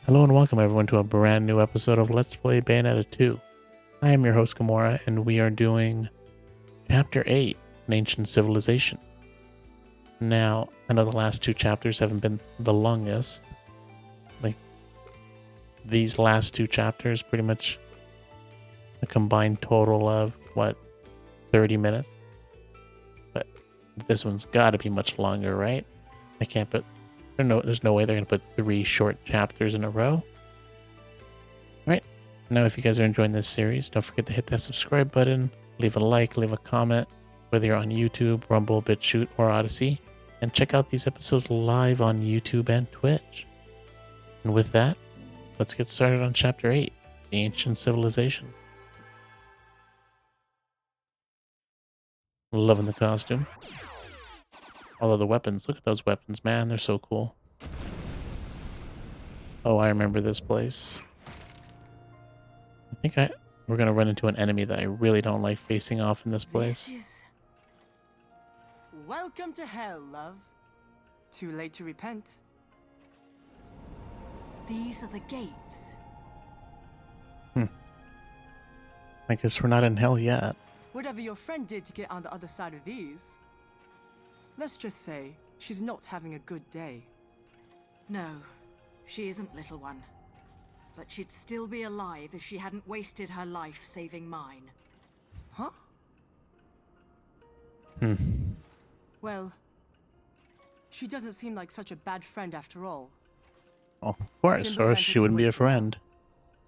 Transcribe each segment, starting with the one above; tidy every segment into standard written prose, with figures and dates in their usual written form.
Hello and welcome everyone to a brand new episode of Let's Play Bayonetta 2. I am your host Gamora and we are doing Chapter 8, An Ancient Civilization. Now, I know the last two chapters haven't been the longest. Like, these last two chapters pretty much a combined total of, 30 minutes? But this one's gotta be much longer, right? I can't put, there's no way they're gonna put 3 short chapters in a row. Right. Now, if you guys are enjoying this series, don't forget to hit that subscribe button, leave a like, leave a comment, whether you're on YouTube, Rumble, Bitchute, or Odysee, and check out these episodes live on YouTube and Twitch. And with that, let's get started on Chapter 8, The Ancient Civilization. Loving the costume. Although the weapons, look at those weapons, man, they're so cool. Oh, I remember this place. We're gonna run into an enemy that I really don't like facing off in this place. Welcome to hell, love. Too late to repent. These are the gates. I guess we're not in hell yet. Whatever your friend did to get on the other side of these, let's just say she's not having a good day. No, she isn't, little one. But she'd still be alive if she hadn't wasted her life saving mine. Huh? Well, she doesn't seem like such a bad friend after all. Oh, of course, or she wouldn't be a friend.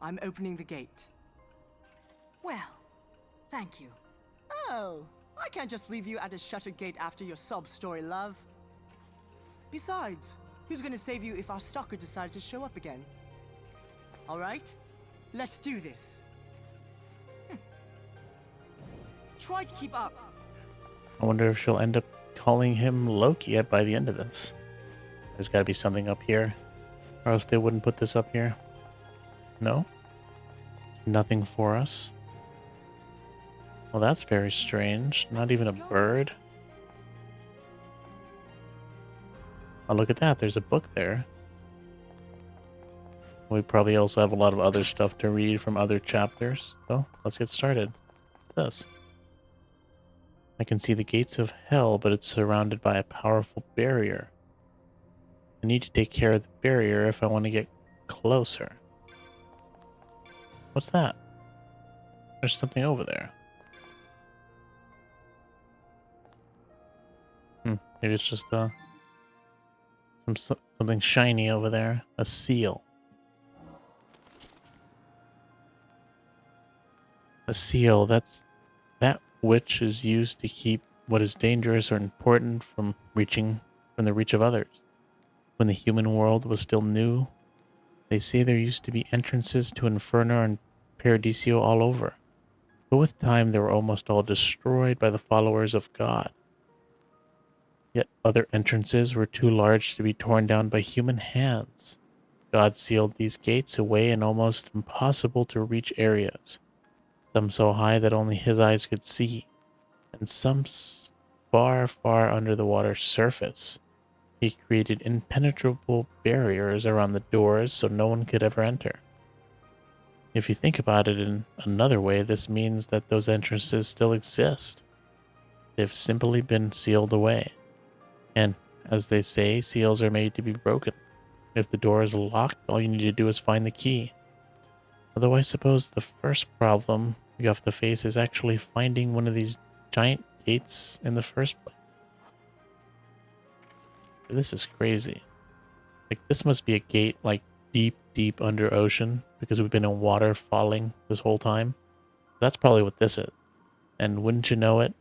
I'm opening the gate. Well, thank you. Oh, I can't just leave you at a shuttered gate after your sob story, love. Besides, who's gonna save you if our stalker decides to show up again? All right, let's do this. Try to keep up. I wonder if she'll end up calling him Loki by the end of this. There's got to be something up here, or else they wouldn't put this up here. No? Nothing for us? Well, that's very strange. Not even a bird. Oh, look at that. There's a book there. We probably also have a lot of other stuff to read from other chapters. So, let's get started. What's this? I can see the gates of hell, but it's surrounded by a powerful barrier. I need to take care of the barrier if I want to get closer. What's that? There's something over there. Maybe it's just something shiny over there. A seal. A seal, that's that which is used to keep what is dangerous or important from the reach of others. When the human world was still new, they say there used to be entrances to Inferno and Paradiso all over. But with time, they were almost all destroyed by the followers of God. Yet other entrances were too large to be torn down by human hands. God sealed these gates away in almost impossible to reach areas, some so high that only his eyes could see, and some far, far under the water's surface. He created impenetrable barriers around the doors so no one could ever enter. If you think about it in another way, this means that those entrances still exist. They've simply been sealed away. And, as they say, seals are made to be broken. If the door is locked, all you need to do is find the key. Although I suppose the first problem you have to face is actually finding one of these giant gates in the first place. This is crazy. Like, this must be a gate, like, deep, deep under ocean, because we've been in water falling this whole time. That's probably what this is. And wouldn't you know it,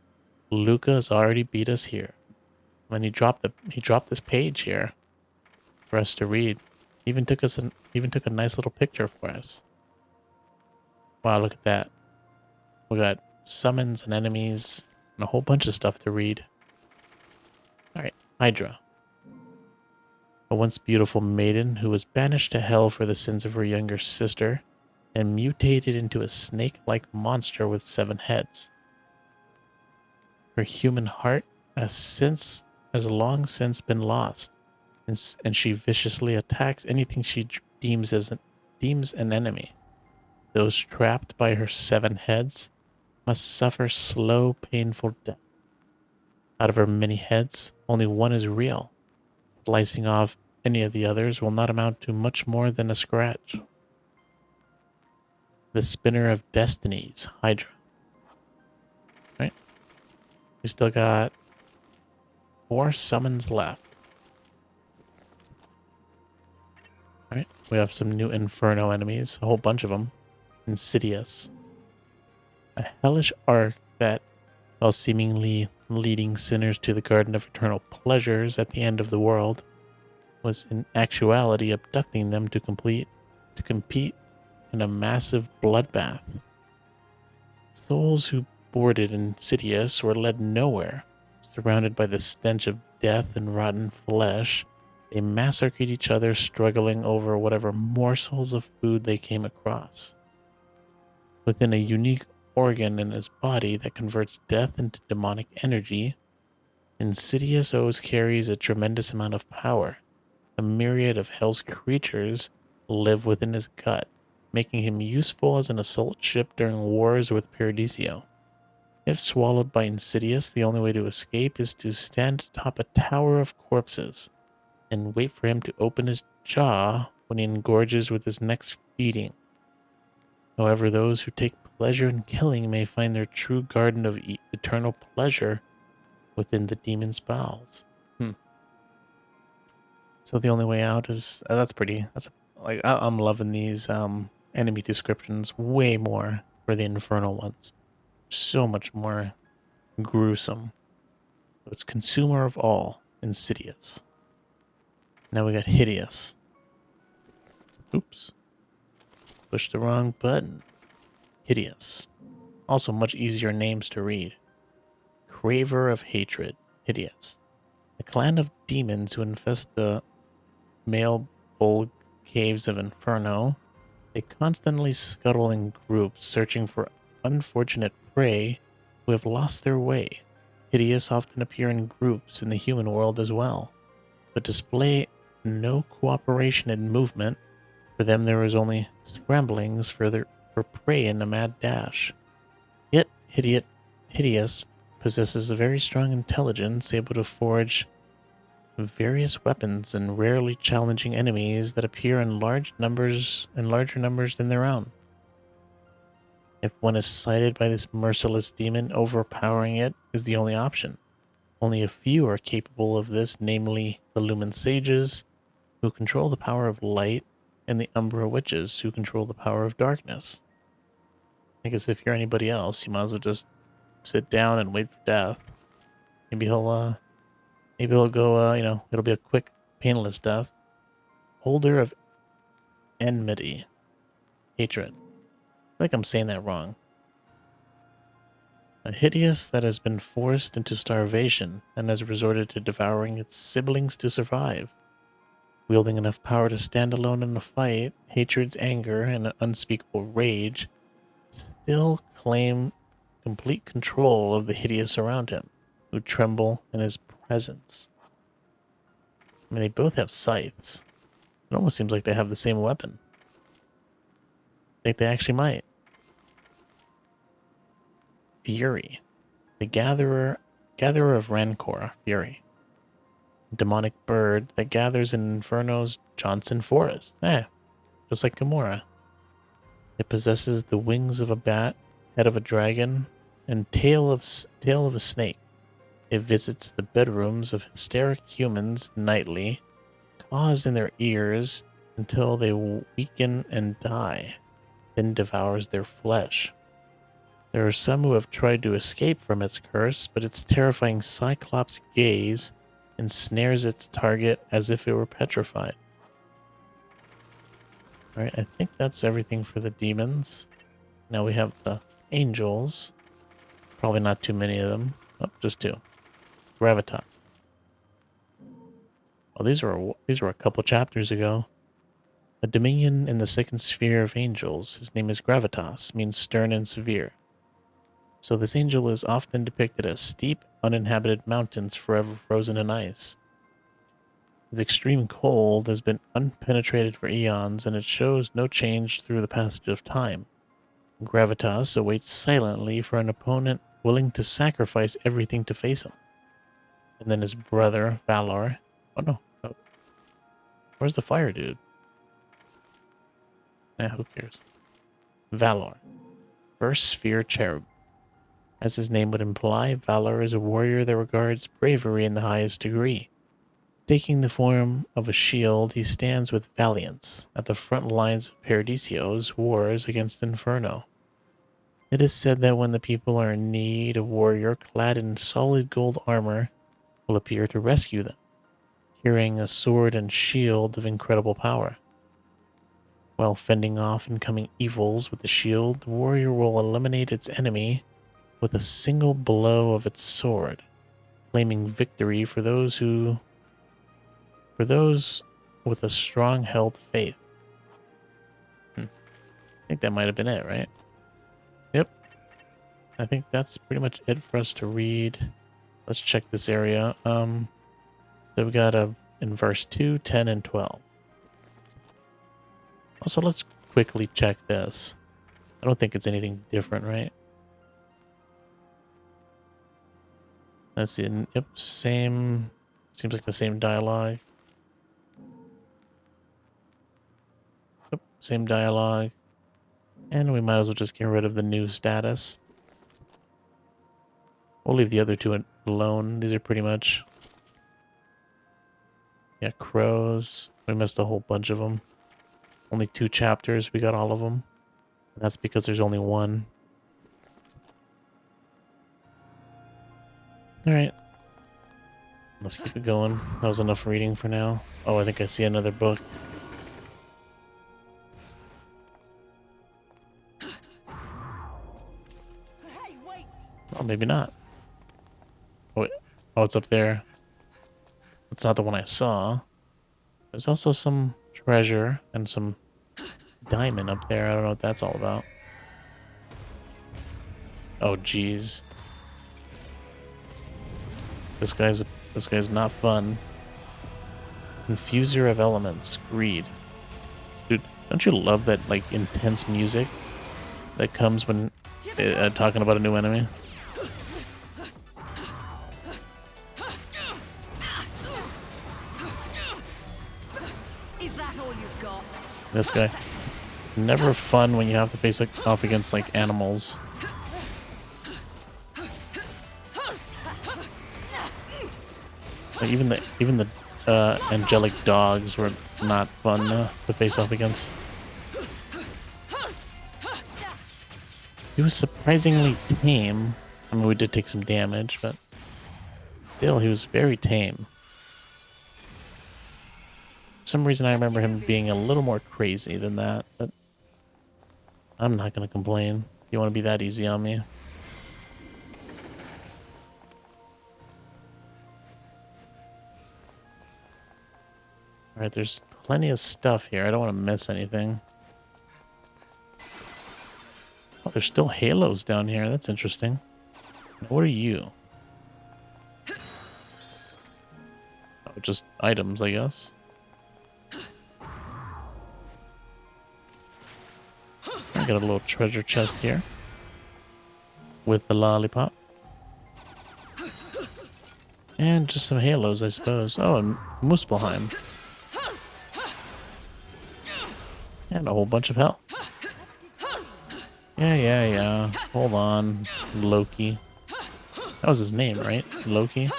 Luca has already beat us here. And he dropped this page here for us to read. Even took a nice little picture for us. Wow, look at that. We got summons and enemies and a whole bunch of stuff to read. Alright, Hydra. A once beautiful maiden who was banished to hell for the sins of her younger sister and mutated into a snake-like monster with 7 heads. Her human heart has long since been lost, and she viciously attacks anything she deems an enemy. Those trapped by her 7 heads must suffer slow, painful death. Out of her many heads, only one is real. Slicing off any of the others will not amount to much more than a scratch. The spinner of destinies, Hydra. Right? We still got 4 summons left. Alright, we have some new Inferno enemies, a whole bunch of them. Insidious. A hellish arc that, while seemingly leading sinners to the Garden of Eternal Pleasures at the end of the world, was in actuality abducting them to compete in a massive bloodbath. Souls who boarded Insidious were led nowhere. Surrounded by the stench of death and rotten flesh, they massacred each other, struggling over whatever morsels of food they came across. Within a unique organ in his body that converts death into demonic energy, Insidious always carries a tremendous amount of power. A myriad of hell's creatures live within his gut, making him useful as an assault ship during wars with Paradisio. If swallowed by Insidious, the only way to escape is to stand atop a tower of corpses and wait for him to open his jaw when he engorges with his next feeding. However, those who take pleasure in killing may find their true garden of eternal pleasure within the demon's bowels. So the only way out is I'm loving these enemy descriptions way more for the infernal ones. So much more gruesome. So it's consumer of all, Insidious. Now we got Hideous. Oops. Pushed the wrong button. Hideous. Also much easier names to read. Craver of Hatred. Hideous. A clan of demons who infest the male bull caves of Inferno. They constantly scuttle in groups, searching for unfortunate prey who have lost their way. Hideous often appear in groups in the human world as well, but display no cooperation in movement. For them there is only scramblings for prey in a mad dash. Yet Hideous possesses a very strong intelligence, able to forge various weapons and rarely challenging enemies that appear in larger numbers than their own. If one is sighted by this merciless demon, overpowering it is the only option. Only a few are capable of this, namely the Lumen Sages, who control the power of light, and the Umbra Witches, who control the power of darkness. I guess if you're anybody else, you might as well just sit down and wait for death. Maybe he'll go, it'll be a quick, painless death. Holder of Enmity. Hatred. I think I'm saying that wrong. A Hideous that has been forced into starvation and has resorted to devouring its siblings to survive. Wielding enough power to stand alone in a fight, Hatred's anger and an unspeakable rage still claim complete control of the Hideous around him, who tremble in his presence. I mean, they both have scythes. It almost seems like they have the same weapon. I think they actually might. Fury. The gatherer of Rancor, Fury. Demonic bird that gathers in Inferno's Johnson Forest. Just like Gamora. It possesses the wings of a bat, head of a dragon, and tail of a snake. It visits the bedrooms of hysteric humans nightly, caws in their ears until they weaken and die, then devours their flesh. There are some who have tried to escape from its curse, but its terrifying cyclops gaze ensnares its target as if it were petrified. Alright, I think that's everything for the demons. Now we have the angels. Probably not too many of them. Oh, just 2. Gravitas. Oh, these were a couple chapters ago. A dominion in the second sphere of angels. His name is Gravitas, means stern and severe. So this angel is often depicted as steep, uninhabited mountains forever frozen in ice. The extreme cold has been unpenetrated for eons, and it shows no change through the passage of time. Gravitas awaits silently for an opponent willing to sacrifice everything to face him. And then his brother, Valor. Oh no. Oh, where's the fire dude? Yeah, who cares? Valor. First Sphere Cherub. As his name would imply, Valor is a warrior that regards bravery in the highest degree. Taking the form of a shield, he stands with valiance at the front lines of Paradisio's wars against Inferno. It is said that when the people are in need, a warrior clad in solid gold armor will appear to rescue them, carrying a sword and shield of incredible power. While fending off incoming evils with the shield, the warrior will eliminate its enemy with a single blow of its sword, claiming victory for those with a strong held faith. I think that might have been it, right? Yep. I think that's pretty much it for us to read. Let's check this area. So we got in verse 2, 10, and 12. Also, let's quickly check this. I don't think it's anything different, right? Let's see. Yep, same. Seems like the same dialogue. Yep, same dialogue. And we might as well just get rid of the new status. We'll leave the other two alone. These are pretty much... Yeah, crows. We missed a whole bunch of them. Only 2 chapters. We got all of them. And that's because there's only one. Alright. Let's keep it going. That was enough reading for now. Oh, I think I see another book. Hey, wait! Oh, maybe not. Oh, wait. Oh, it's up there. It's not the one I saw. There's also some treasure and some diamond up there. I don't know what that's all about. Oh, geez. This guy's not fun. Confuser of elements. Greed. Dude, don't you love that, like, intense music that comes when talking about a new enemy? Is that all you've got? This guy. Never fun when you have to face off against, like, animals. Like, even the angelic dogs were not fun to face off against. He was surprisingly tame. I mean, we did take some damage, but still, he was very tame. For some reason, I remember him being a little more crazy than that, but I'm not going to complain. You want to be that easy on me? Alright, there's plenty of stuff here. I don't want to miss anything. Oh, there's still halos down here. That's interesting. What are you? Oh, just items, I guess. I got a little treasure chest here. With the lollipop. And just some halos, I suppose. Oh, and Muspelheim. And a whole bunch of health. Yeah. Hold on, Loki. That was his name, right? Loki?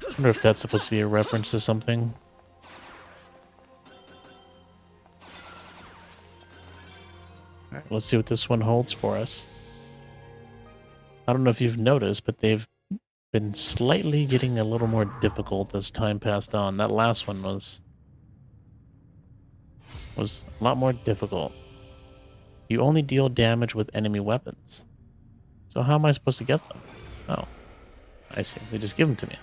I wonder if that's supposed to be a reference to something. Alright, let's see what this one holds for us. I don't know if you've noticed, but they've been slightly getting a little more difficult as time passed on. That last one was a lot more difficult. You only deal damage with enemy weapons. So how am I supposed to get them? Oh, I see. They just give them to me.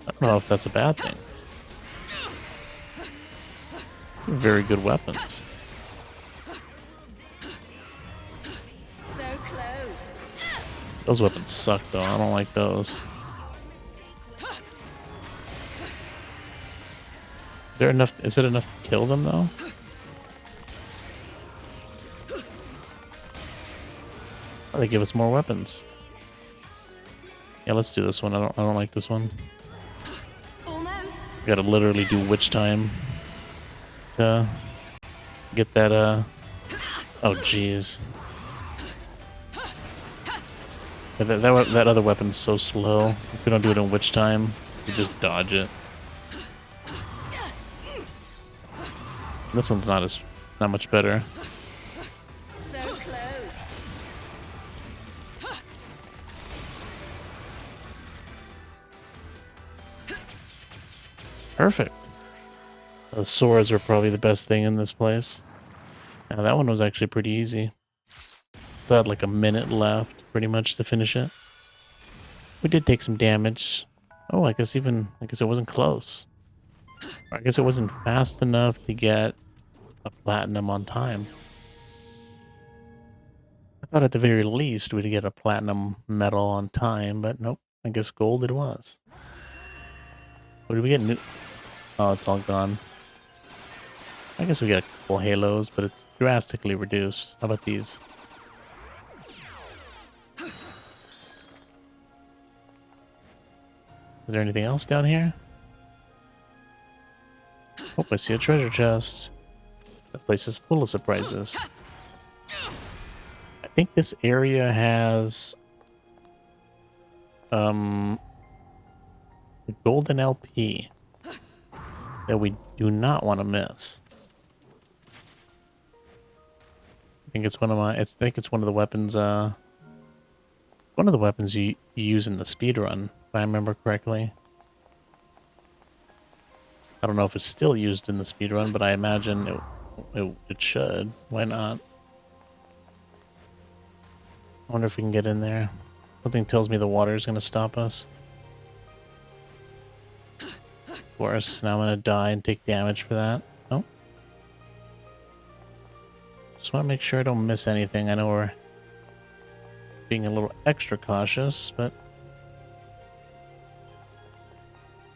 I don't know if that's a bad thing. Very good weapons. So close. Those weapons suck, though. I don't like those. Is there enough? Is it enough to kill them, though? Oh, they give us more weapons. Yeah, let's do this one. I don't like this one. Almost. We gotta literally do witch time to get that, oh, jeez. That other weapon's so slow. If we don't do it in witch time, we just dodge it. This one's not much better. So close. Perfect. The swords are probably the best thing in this place. Now that one was actually pretty easy. Still had like a minute left, pretty much, to finish it. We did take some damage. Oh, I guess it wasn't close. I guess it wasn't fast enough to get a platinum on time. I thought at the very least we'd get a platinum medal on time, but nope. I guess gold it was. What did we get? New? Oh, it's all gone. I guess we got a couple halos, but it's drastically reduced. How about these? Is there anything else down here? Oh, I see a treasure chest. That place is full of surprises. I think this area has a golden LP that we do not want to miss. I think it's one of the weapons you use in the speed run, if I remember correctly. I don't know if it's still used in the speed run, but I imagine it should. Why not? I wonder if we can get in there. Something tells me the water is going to stop us. Of course, now I'm going to die and take damage for that. Oh. Just want to make sure I don't miss anything. I know we're being a little extra cautious, but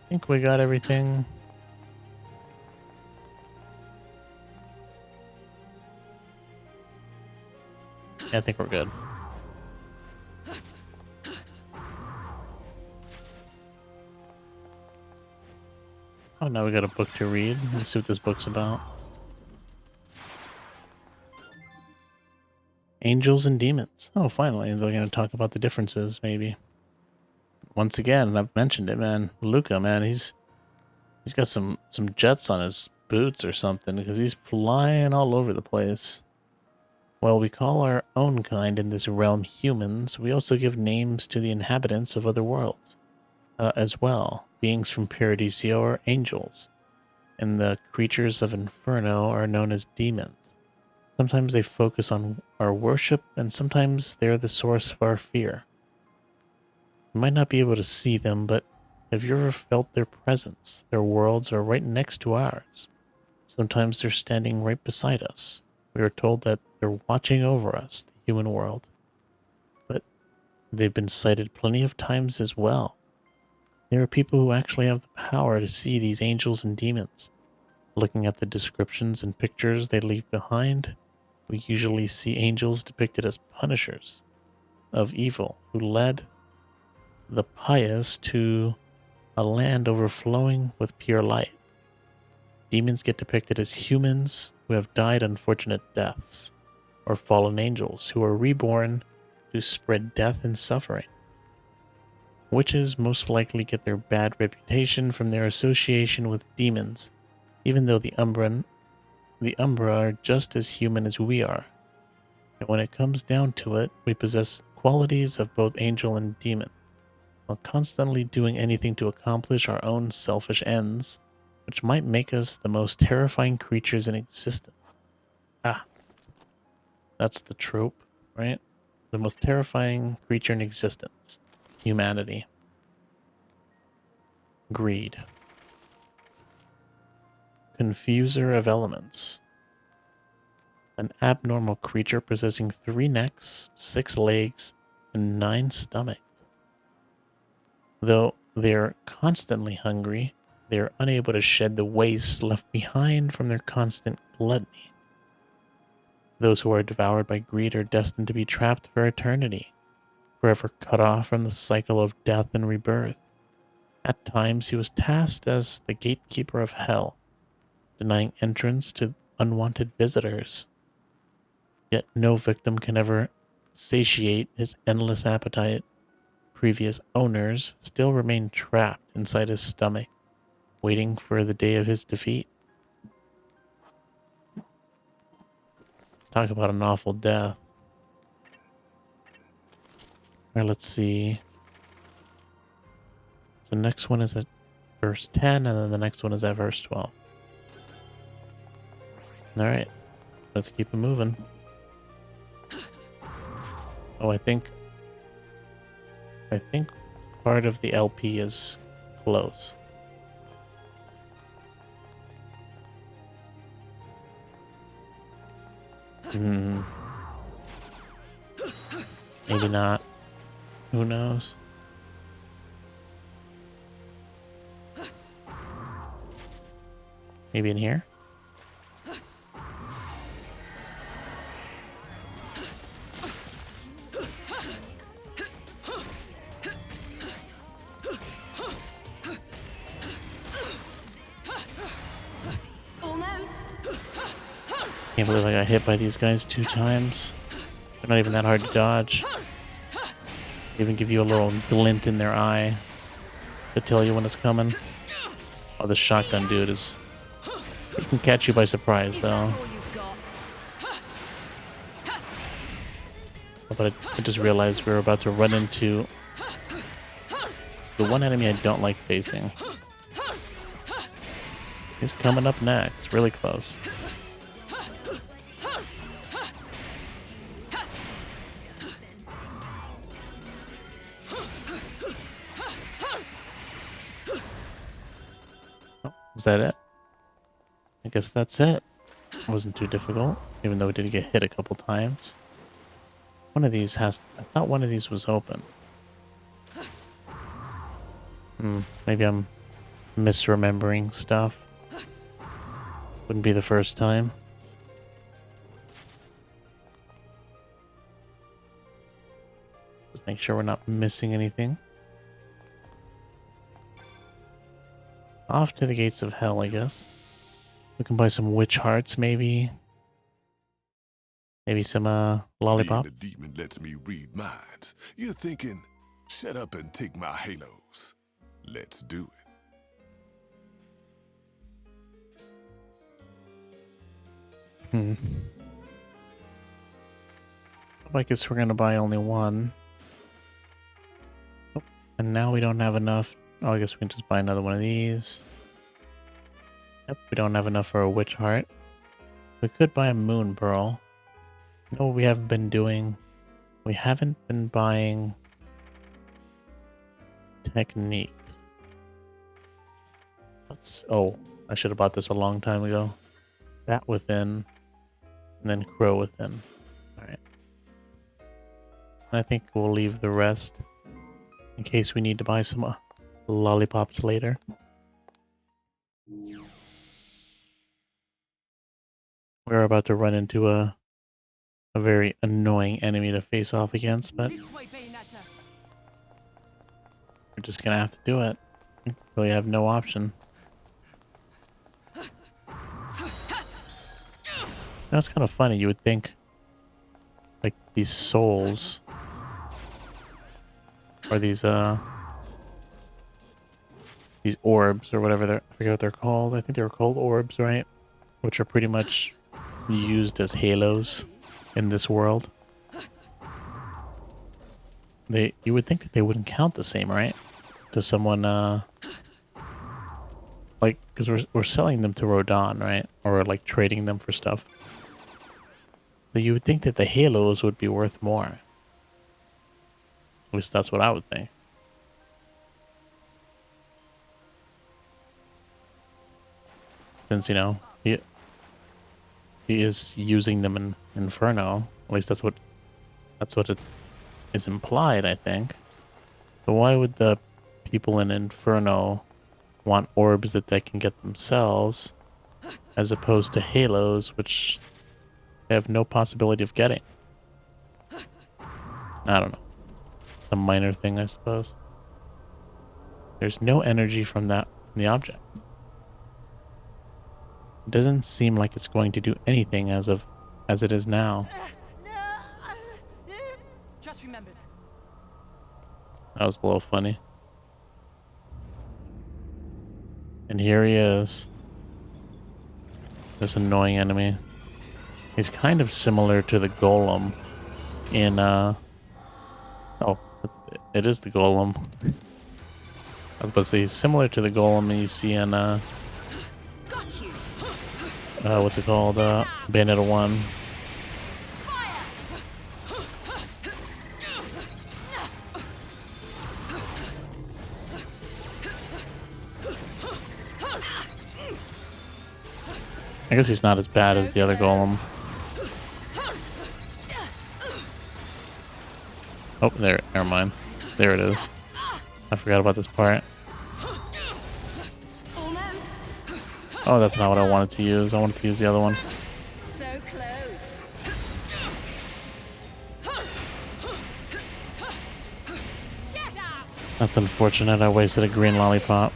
I think we got everything. Yeah, I think we're good. Oh, now we got a book to read. Let's see what this book's about. Angels and demons. Oh, finally, they're going to talk about the differences, maybe. Once again, and I've mentioned it, man. Luca, man, he's got some jets on his boots or something, because he's flying all over the place. While we call our own kind in this realm humans, we also give names to the inhabitants of other worlds as well. Beings from Paradiso are angels, and the creatures of Inferno are known as demons. Sometimes they focus on our worship, and sometimes they're the source of our fear. You might not be able to see them, but have you ever felt their presence? Their worlds are right next to ours. Sometimes they're standing right beside us. We are told that they're watching over us, the human world. But they've been sighted plenty of times as well. There are people who actually have the power to see these angels and demons. Looking at the descriptions and pictures they leave behind, we usually see angels depicted as punishers of evil who led the pious to a land overflowing with pure light. Demons get depicted as humans who have died unfortunate deaths, or fallen angels who are reborn to spread death and suffering. Witches most likely get their bad reputation from their association with demons, even though the Umbra are just as human as we are. And when it comes down to it, we possess qualities of both angel and demon, while constantly doing anything to accomplish our own selfish ends, which might make us the most terrifying creatures in existence. Ah, that's the trope, right? The most terrifying creature in existence. Humanity. Greed. Confuser of elements. An abnormal creature possessing 3 necks, 6 legs, and 9 stomachs. Though they're constantly hungry, they are unable to shed the waste left behind from their constant gluttony. Those who are devoured by greed are destined to be trapped for eternity, forever cut off from the cycle of death and rebirth. At times, he was tasked as the gatekeeper of hell, denying entrance to unwanted visitors. Yet no victim can ever satiate his endless appetite. Previous owners still remain trapped inside his stomach, waiting for the day of his defeat. Talk about an awful death. Alright, let's see. So next one is at verse 10, and then the next one is at verse 12. Alright, let's keep it moving. Oh, I think part of the LP is close. Maybe not. Who knows? Maybe in here? Can't believe I got hit by these guys 2 times. They're not even that hard to dodge. They even give you a little glint in their eye to tell you when it's coming. Oh, the shotgun dude is... He can catch you by surprise, though. Oh, but I just realized we were about to run into the one enemy I don't like facing. He's coming up next, really close. Is that it? I guess that's it. It wasn't too difficult, even though we did get hit a couple times. One of these has... I thought one of these was open. Maybe I'm misremembering stuff. Wouldn't be the first time. Just make sure we're not missing anything. Off to the gates of hell, I guess. We can buy some witch hearts, maybe. Maybe some lollipop. Being the demon lets me read minds. You're thinking, shut up and take my halos. Let's do it. I guess we're gonna buy only one. Oh, and now we don't have enough. Oh, I guess we can just buy another one of these. Yep, we don't have enough for a witch heart. We could buy a moon pearl. You know what we haven't been doing? We haven't been buying techniques. Oh, I should have bought this a long time ago. Bat within, and then crow within. Alright. I think we'll leave the rest in case we need to buy some lollipops later. We're about to run into a very annoying enemy to face off against, but This way, Bayonetta. we're just gonna have to do it. We really have no option. That's kind of funny. You would think, like, these souls, or these orbs, or whatever I forget what they're called. I think they're called orbs, right? Which are pretty much used as halos in this world. You would think that they wouldn't count the same, right? To someone, like, because we're selling them to Rodan, right? Or like trading them for stuff. But you would think that the halos would be worth more. At least that's what I would think. Since, you know, he is using them in Inferno. At least that's what is implied, I think. But why would the people in Inferno want orbs that they can get themselves, as opposed to halos, which they have no possibility of getting? I don't know. It's a minor thing, I suppose. There's no energy from the object. It doesn't seem like it's going to do anything as it is now. Just remembered. That was a little funny. And here he is. This annoying enemy. He's kind of similar to the golem in oh, it is the golem. I was about to say he's similar to the golem you see in Got you. what's it called? Bayonetta 1. I guess he's not as bad as the other golem. Oh, there, never mind. There it is. I forgot about this part. Almost. Oh, that's not what I wanted to use. I wanted to use the other one. So close. That's unfortunate. I wasted a green lollipop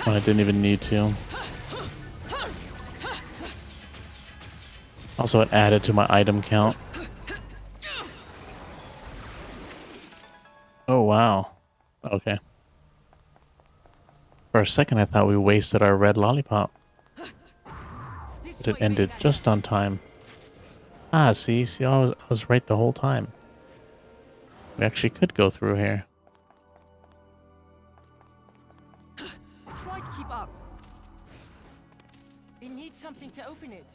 when I didn't even need to. Also, it added to my item count. Oh, wow. Okay. For a second, I thought we wasted our red lollipop. But it ended just on time. Ah, see, I was right the whole time. We actually could go through here. Try to keep up. It needs something to open it.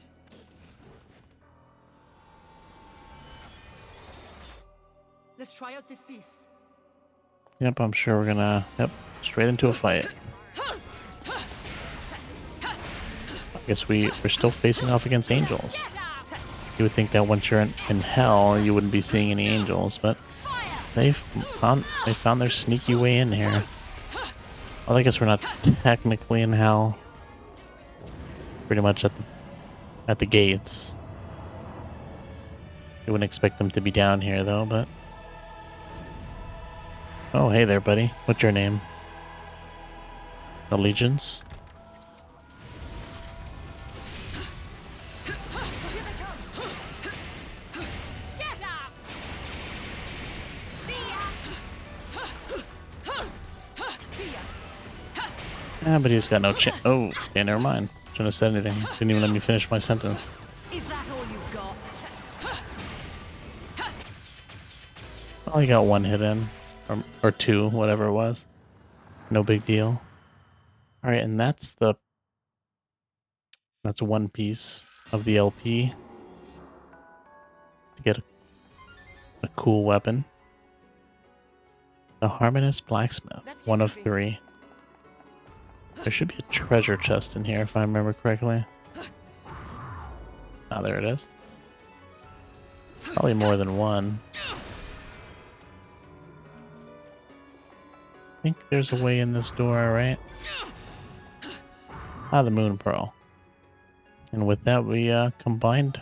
Let's try out this piece. Yep, I'm sure we're gonna... Yep, straight into a fight. I guess we're still facing off against angels. You would think that once you're in hell, you wouldn't be seeing any angels, but they found their sneaky way in here. Well, I guess we're not technically in hell. Pretty much at the gates. You wouldn't expect them to be down here though, but... Oh, hey there, buddy. What's your name? Allegiance? Yeah, but he's got no chance. Oh, okay, never mind. Shouldn't have said anything. Didn't even let me finish my sentence. Is that all you've got? Oh, he got one hit in. Or two, whatever it was. No big deal. Alright, and that's one piece of the LP. To get a cool weapon. The Harmonious Blacksmith. One of 3. There should be a treasure chest in here if I remember correctly. Ah, there it is. Probably more than one. I think there's a way in this door, right? Ah, the Moon Pearl. And with that, we combined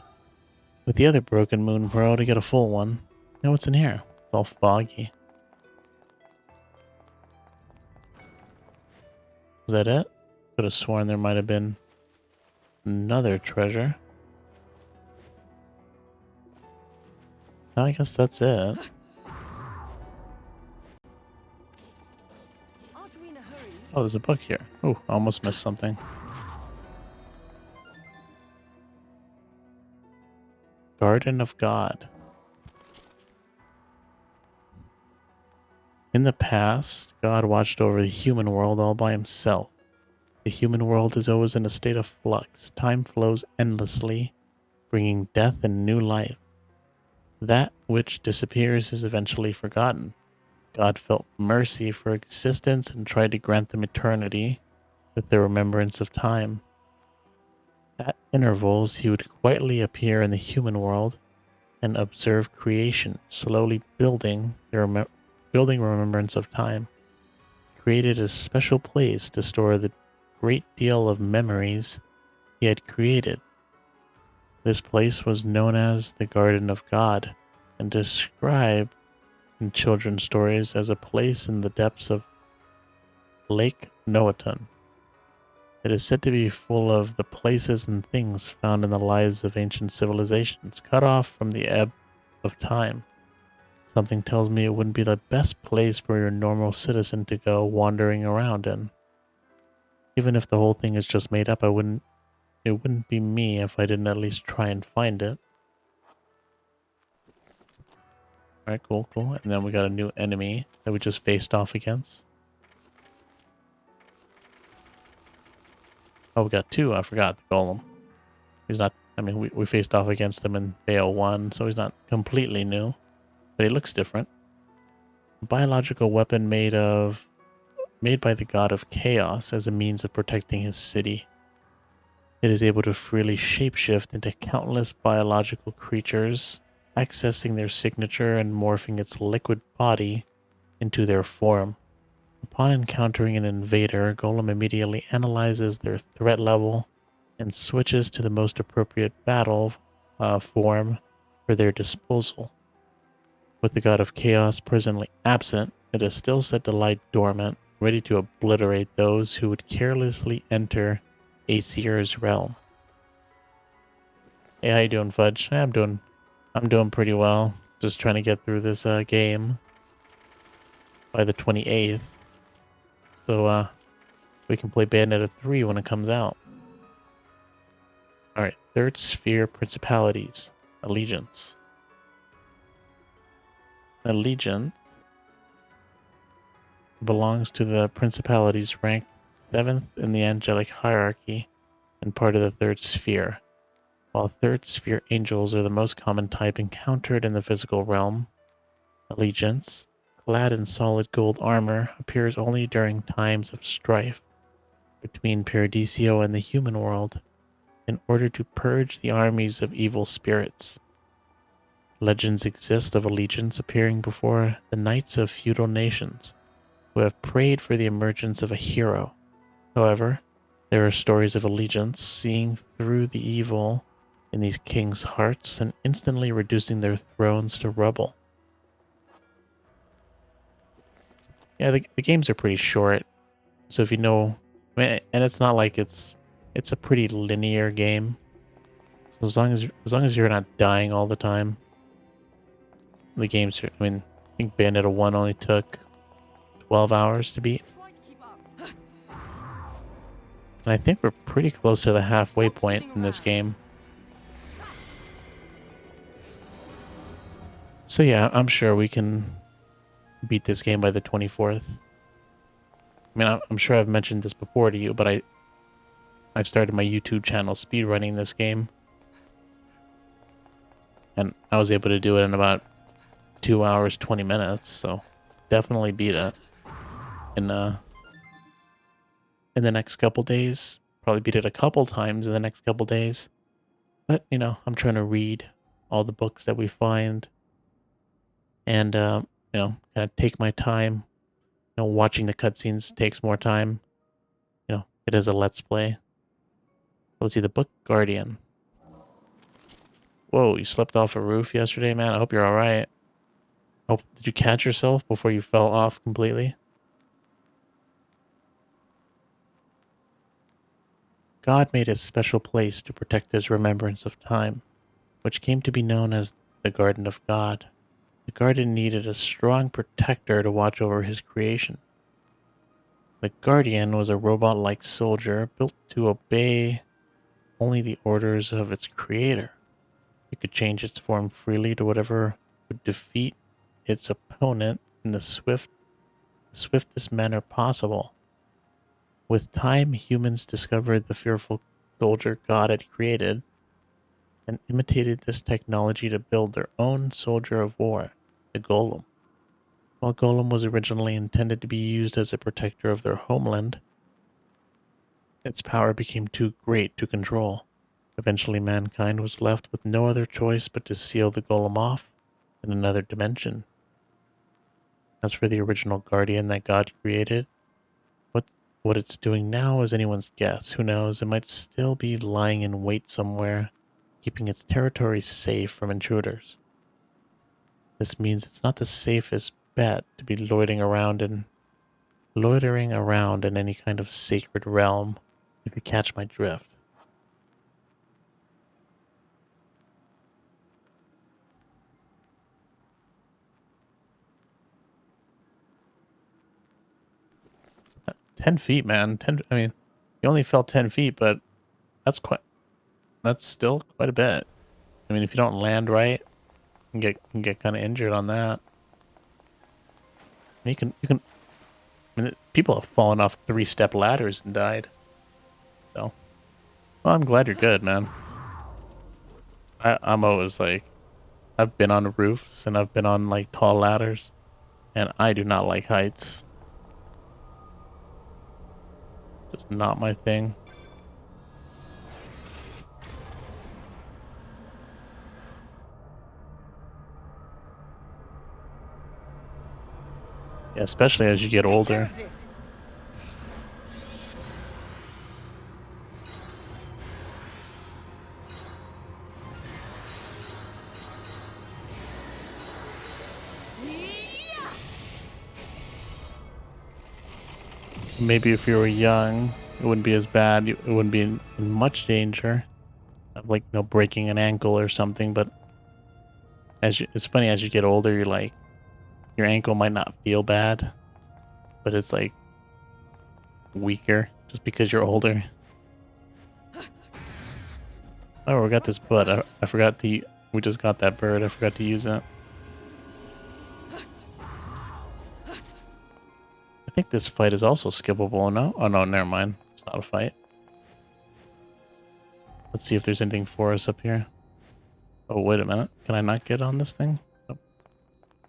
with the other broken Moon Pearl to get a full one. You know what's in here? It's all foggy. Was that it? Could have sworn there might have been another treasure. I guess that's it. Oh, there's a book here. Oh, I almost missed something. Garden of God. In the past, God watched over the human world all by himself. The human world is always in a state of flux. Time flows endlessly, bringing death and new life. That which disappears is eventually forgotten. God felt mercy for existence and tried to grant them eternity with the remembrance of time. At intervals, he would quietly appear in the human world and observe creation, slowly building remembrance of time. Created a special place to store the great deal of memories he had created. This place was known as the Garden of God and described in children's stories as a place in the depths of Lake Noaton. It is said to be full of the places and things found in the lives of ancient civilizations, cut off from the ebb of time. Something tells me it wouldn't be the best place for your normal citizen to go wandering around in. Even if the whole thing is just made up, it wouldn't be me if I didn't at least try and find it. Alright, cool. And then we got a new enemy that we just faced off against. Oh, we got two. I forgot the golem. He's not, I mean, we faced off against him in Bayo 1, so he's not completely new, but he looks different. A biological weapon made by the god of chaos as a means of protecting his city. It is able to freely shapeshift into countless biological creatures, accessing their signature and morphing its liquid body into their form. Upon encountering an invader, Golem immediately analyzes their threat level and switches to the most appropriate battle form for their disposal. With the god of chaos presently absent, it is still set to lie dormant, ready to obliterate those who would carelessly enter Aesir's realm. Hey, how you doing, Fudge? I'm doing pretty well. Just trying to get through this game by the 28th. So we can play Bayonetta 3 when it comes out. Alright, Third Sphere Principalities. Allegiance. Allegiance belongs to the principalities ranked 7th in the angelic hierarchy and part of the Third Sphere. While Third Sphere angels are the most common type encountered in the physical realm, Allegiance, clad in solid gold armor, appears only during times of strife between Paradiso and the human world in order to purge the armies of evil spirits. Legends exist of Allegiance appearing before the knights of feudal nations who have prayed for the emergence of a hero. However, there are stories of Allegiance seeing through the evil in these kings' hearts and instantly reducing their thrones to rubble. Yeah, the games are pretty short, so if you know, and it's not like it's a pretty linear game. So as long as you're not dying all the time, the games are, I mean, I think Bayonetta 1 only took 12 hours to beat. And I think we're pretty close to the halfway point in this game. So yeah, I'm sure we can beat this game by the 24th. I mean, I'm sure I've mentioned this before to you, but I started my YouTube channel speedrunning this game. And I was able to do it in about 2 hours, 20 minutes, so definitely beat it in the next couple days. Probably beat it a couple times in the next couple days. But, you know, I'm trying to read all the books that we find and, you know, kind of take my time. You know, watching the cutscenes takes more time. You know, it is a let's play. Let's see, the book Guardian. Whoa, you slept off a roof yesterday, man? I hope you're alright. Oh, did you catch yourself before you fell off completely? God made a special place to protect his remembrance of time, which came to be known as the Garden of God. The garden needed a strong protector to watch over his creation. The Guardian was a robot-like soldier built to obey only the orders of its creator. It could change its form freely to whatever would defeat its opponent in the swiftest manner possible. With time, humans discovered the fearful soldier God had created and imitated this technology to build their own soldier of war, the Golem. While Golem was originally intended to be used as a protector of their homeland, its power became too great to control. Eventually, mankind was left with no other choice but to seal the golem off in another dimension. As for the original guardian that God created, what what it's doing now is anyone's guess. Who knows? It might still be lying in wait somewhere, keeping its territory safe from intruders. This means it's not the safest bet to be loitering around in any kind of sacred realm, if you catch my drift. Uh, 10 feet, man. 10, I mean, you only fell 10 feet, but that's still quite a bit. I mean, if you don't land right, you can get kind of injured on that. You can, I mean, people have fallen off 3-step ladders and died. So, well, I'm glad you're good, man. I'm always like, I've been on roofs and I've been on like tall ladders, and I do not like heights. Just not my thing. Yeah, especially as you get older. Maybe if you were young, it wouldn't be as bad. It wouldn't be in much danger of like, you know, breaking an ankle or something. But it's funny, as you get older, you're like, your ankle might not feel bad, but it's like weaker just because you're older. Oh, we got this bud. I forgot we just got that bird. I forgot to use it. I think this fight is also skippable. No? Oh, no, never mind. It's not a fight. Let's see if there's anything for us up here. Oh, wait a minute. Can I not get on this thing? Nope.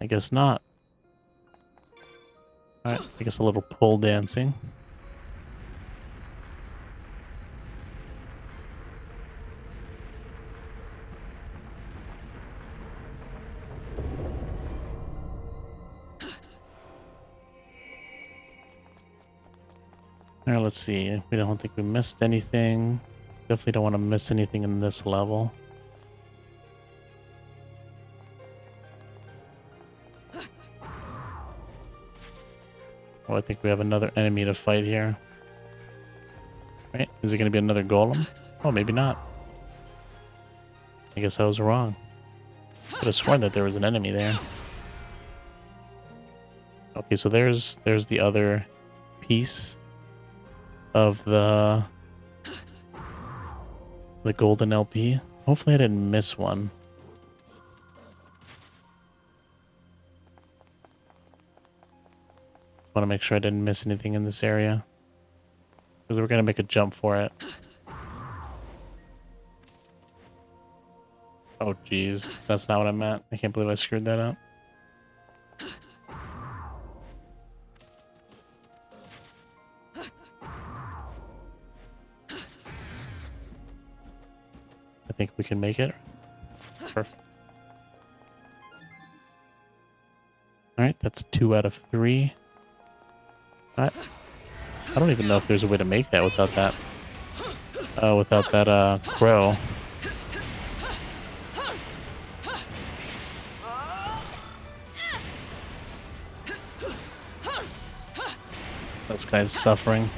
I guess not. Alright, I guess a little pole dancing. Alright, let's see. We don't think we missed anything. Definitely don't want to miss anything in this level. Oh, I think we have another enemy to fight here. Right? Is it going to be another golem? Oh, maybe not. I guess I was wrong. Could have sworn that there was an enemy there. Okay, so there's the other piece of the golden LP. Hopefully I didn't miss one. Want to make sure I didn't miss anything in this area, because we're gonna make a jump for it. Oh geez, that's not what I meant. I can't believe I screwed that up. I think we can make it. Perfect. Alright, that's 2 out of 3. I don't even know if there's a way to make that without that. Without that crow. This guy's suffering.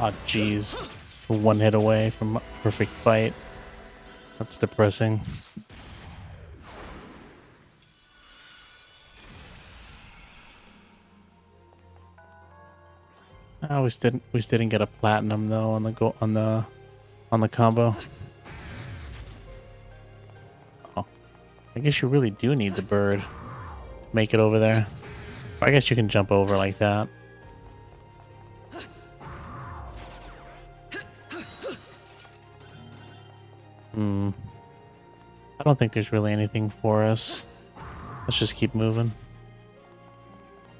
Oh jeez. One hit away from a perfect fight. That's depressing. Oh, we still didn't get a platinum though on the combo. Oh, I guess you really do need the bird to make it over there. Or I guess you can jump over like that. I don't think there's really anything for us. Let's just keep moving.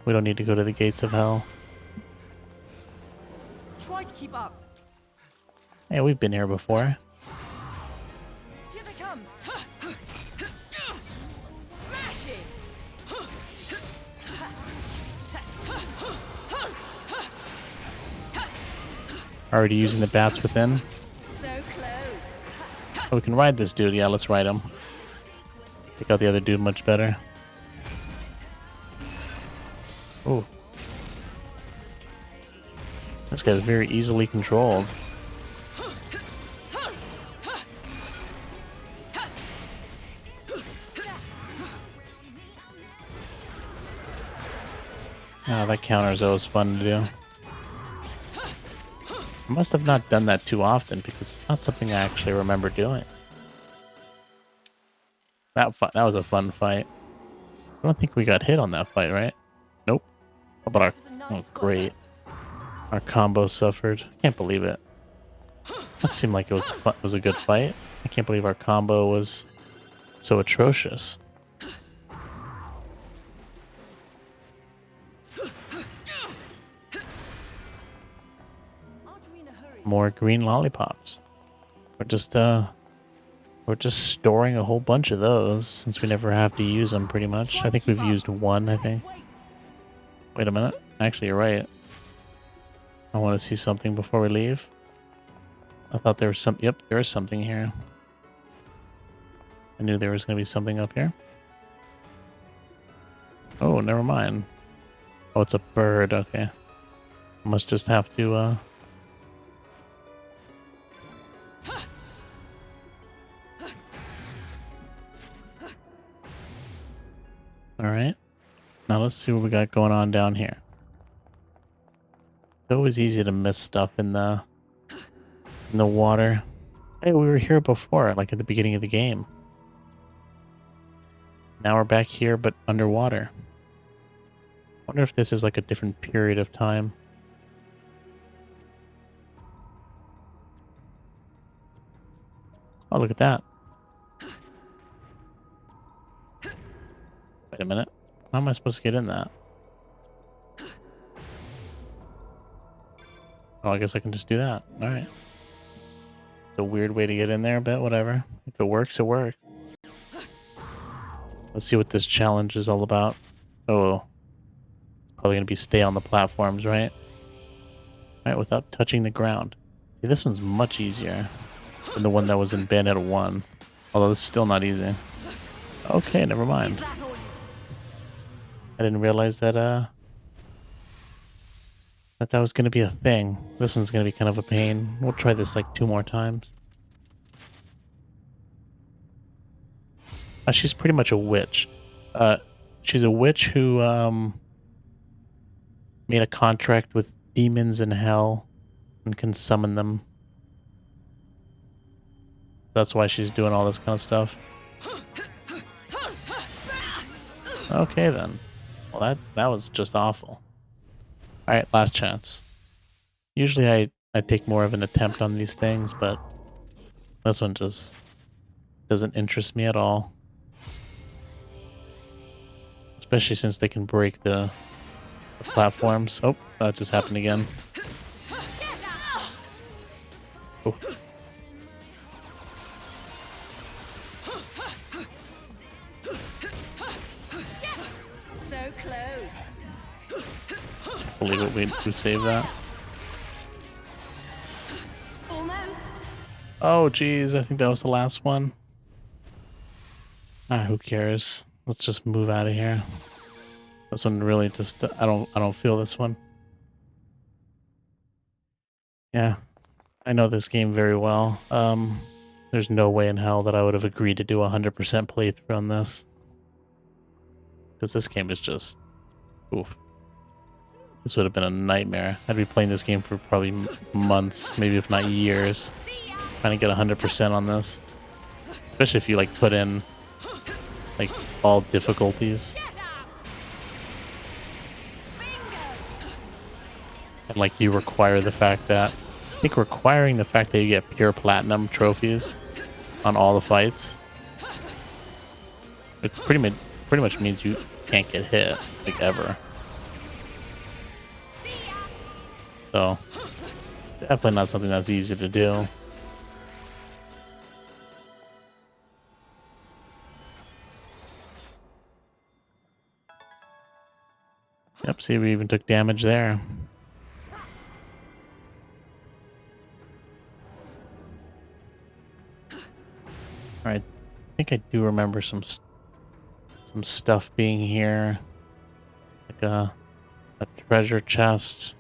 We don't need to go to the gates of hell. Try to keep up. Hey, we've been here before. Here they come. Smashing. Already using the bats within. So close. Oh, we can ride this dude. Yeah, let's ride him. Take out the other dude much better. Ooh. This guy's very easily controlled. Ah, that counter is always fun to do. I must have not done that too often because it's not something I actually remember doing. That was a fun fight. I don't think we got hit on that fight, right? Nope. How about our... Oh, great. Our combo suffered. Can't believe it. That seemed like it was a good fight. I can't believe our combo was so atrocious. More green lollipops. We're just storing a whole bunch of those since we never have to use them pretty much. I think we've used one, I think. Wait a minute. Actually, you're right. I want to see something before we leave. I thought there was some... Yep, there is something here. I knew there was going to be something up here. Oh, never mind. Oh, it's a bird. Okay. I must just have to, Alright. Now let's see what we got going on down here. It's always easy to miss stuff in the water. Hey, we were here before, like at the beginning of the game. Now we're back here, but underwater. I wonder if this is like a different period of time. Oh, look at that. Wait a minute. How am I supposed to get in that? Oh, I guess I can just do that. Alright. It's a weird way to get in there, but whatever. If it works, it works. Let's see what this challenge is all about. Oh. Probably going to be stay on the platforms, right? Alright, without touching the ground. See, this one's much easier than the one that was in Bayonetta 1. Although it's still not easy. Okay, never mind. I didn't realize that, that was going to be a thing. This one's going to be kind of a pain. We'll try this like 2 more times. She's pretty much a witch. She's a witch who, made a contract with demons in hell and can summon them. That's why she's doing all this kind of stuff. Okay, then. Well, that was just awful. Alright, last chance. Usually I take more of an attempt on these things, but this one just doesn't interest me at all. Especially since they can break the platforms. Oh, that just happened again. Oh. So close. Believe it, we saved that. Almost. Oh, geez, I think that was the last one. Ah, who cares? Let's just move out of here. This one really just, I don't feel this one. Yeah, I know this game very well. There's no way in hell that I would have agreed to do a 100% playthrough on this. Because this game is just, oof. This would have been a nightmare. I'd be playing this game for probably months, maybe if not years, trying to get 100% on this. Especially if you like put in like all difficulties. And like you require the fact that, I think requiring the fact that you get pure platinum trophies on all the fights, it pretty much means you can't get hit, like ever. So, Definitely not something that's easy to do. Yep, see, we even took damage there. Alright, I think I do remember some stuff being here. Like a treasure chest.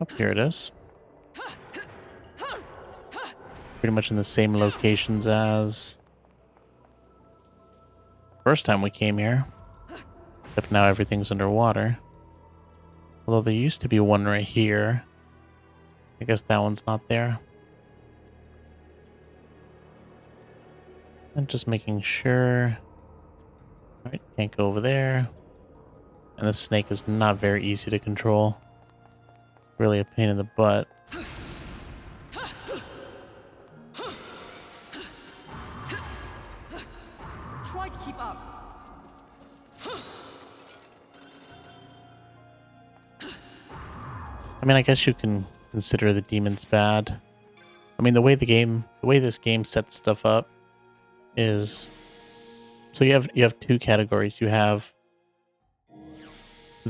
Oh, here it is. Pretty much in the same locations as first time we came here. Except now everything's underwater. Although there used to be one right here. I guess that one's not there. And just making sure. Alright, can't go over there. And the snake is not very easy to control. Really a pain in the butt. Try to keep up. I mean, I guess you can consider the demons bad. I mean, the way this game sets stuff up is, so you have two categories. You have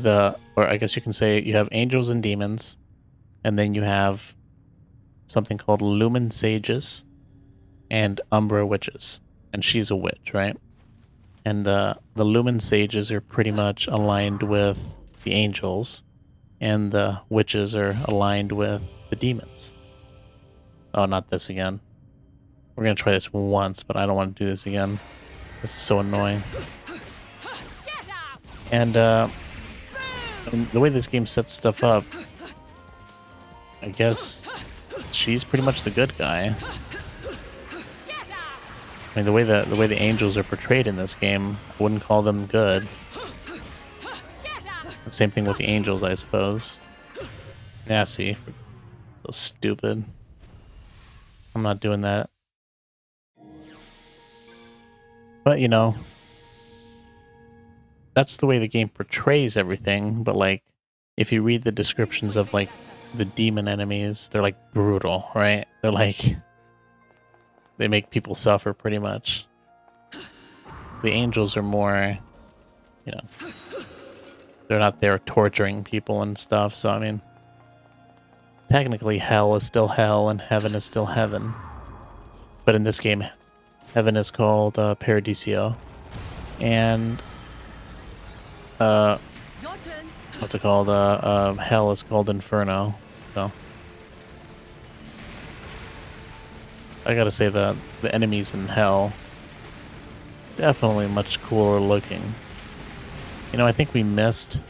or I guess you can say you have angels and demons, and then you have something called lumen sages and umbra witches, and she's a witch, right? And the lumen sages are pretty much aligned with the angels, and the witches are aligned with the demons. Oh, not this again. We're gonna try this once, but I don't want to do this again. This is so annoying. And the way this game sets stuff up, I guess she's pretty much the good guy. I mean, the way the angels are portrayed in this game, I wouldn't call them good. The same thing with the angels, I suppose. Yeah, see, so stupid. I'm not doing that. But you know, that's the way the game portrays everything. But like, if you read the descriptions of like the demon enemies, they're like brutal, right? They're like, they make people suffer pretty much. The angels are more, you know, they're not there torturing people and stuff. So I mean, technically hell is still hell and heaven is still heaven. But in this game, heaven is called Paradisio, and what's it called? Hell is called Inferno. So I gotta say that the enemies in hell definitely much cooler looking. You know, I think we missed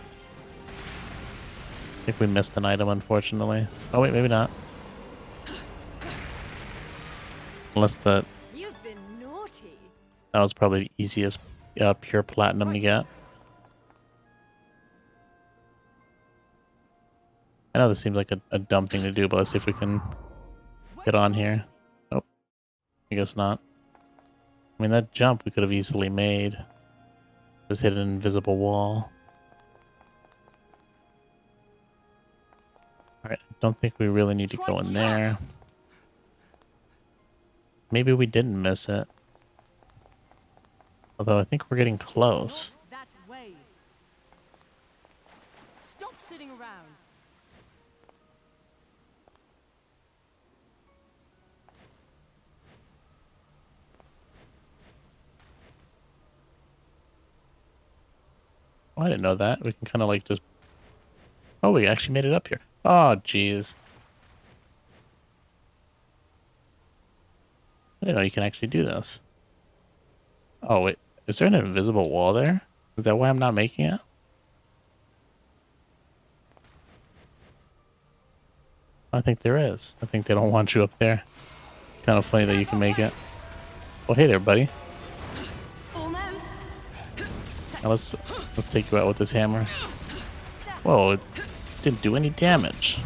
an item, unfortunately. Oh wait, maybe not. Unless that was probably the easiest pure platinum to get. I know this seems like a dumb thing to do, but let's see if we can get on here. Nope. I guess not. I mean, that jump we could have easily made. Just hit an invisible wall. Alright, I don't think we really need to go in there. Maybe we didn't miss it. Although I think we're getting close. That way. Stop sitting around. Oh, I didn't know that. We can kind of like just... Oh, we actually made it up here. Oh, jeez. I didn't know you can actually do this. Oh, wait. Is there an invisible wall there? Is that why I'm not making it? I think there is. I think they don't want you up there. Kind of funny that you can make it. Oh, hey there, buddy. Almost. Now let's take you out with this hammer. Whoa, it didn't do any damage.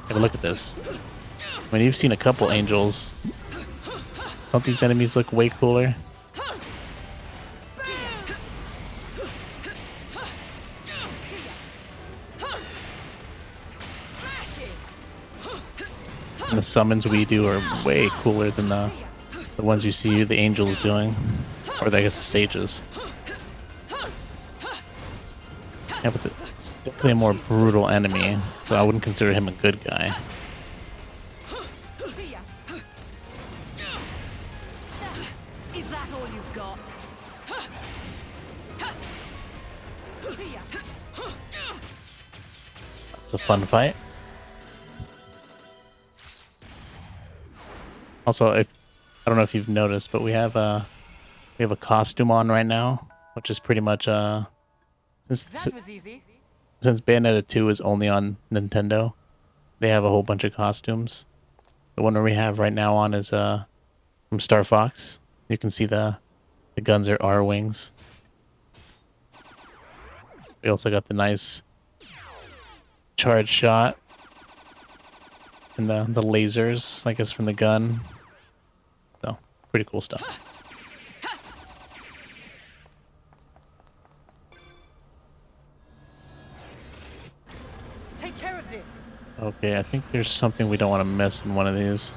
Have a look at this. I mean, you've seen a couple angels. Don't these enemies look way cooler? And the summons we do are way cooler than the ones you see the angels doing. Or I guess the sages. Yeah, but it's definitely a more brutal enemy, so I wouldn't consider him a good guy. Is that all you've got? It's a fun fight. Also, I don't know if you've noticed, but we have a costume on right now, which is pretty much That was easy. since Bayonetta 2 is only on Nintendo, they have a whole bunch of costumes. The one we have right now on is from Star Fox. You can see the guns are R-wings. We also got the nice charge shot and the lasers, I guess, from the gun. So, pretty cool stuff. Take care of this. Okay, I think there's something we don't want to miss in one of these.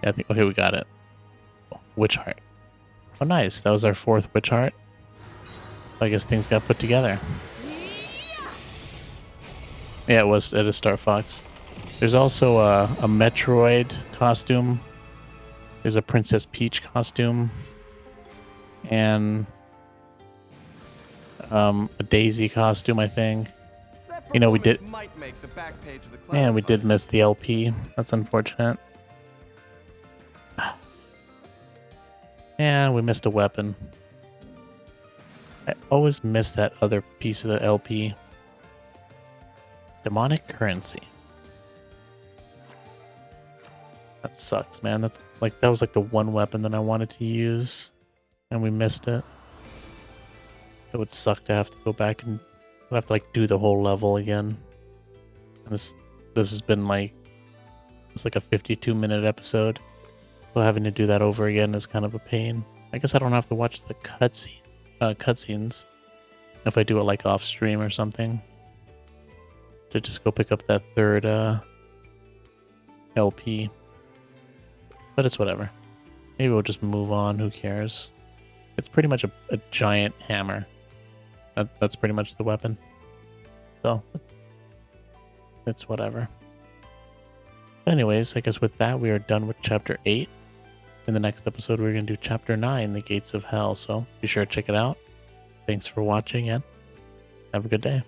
Yeah, I think, okay, we got it. Witch Heart. Oh, nice. That was our 4th Witch Heart. I guess things got put together. Yeah, it is Star Fox. There's also a Metroid costume. There's a Princess Peach costume. And a Daisy costume, I think. You know, we did... Man, we did miss the LP. That's unfortunate. And we missed a weapon. I always miss that other piece of the LP. Demonic currency. That sucks, man. That was like the one weapon that I wanted to use, and we missed it. It would suck to have to go back and I'd have to like do the whole level again. And this has been like it's like a 52-minute episode. So having to do that over again is kind of a pain. I guess I don't have to watch the cutscenes if I do it like off stream or something. To just go pick up that 3rd LP. But it's whatever. Maybe we'll just move on. Who cares? It's pretty much a giant hammer. That's pretty much the weapon. So it's whatever. Anyways, I guess with that we are done with chapter 8. In the next episode we're going to do chapter 9, the Gates of Hell. So be sure to check it out. Thanks for watching and have a good day.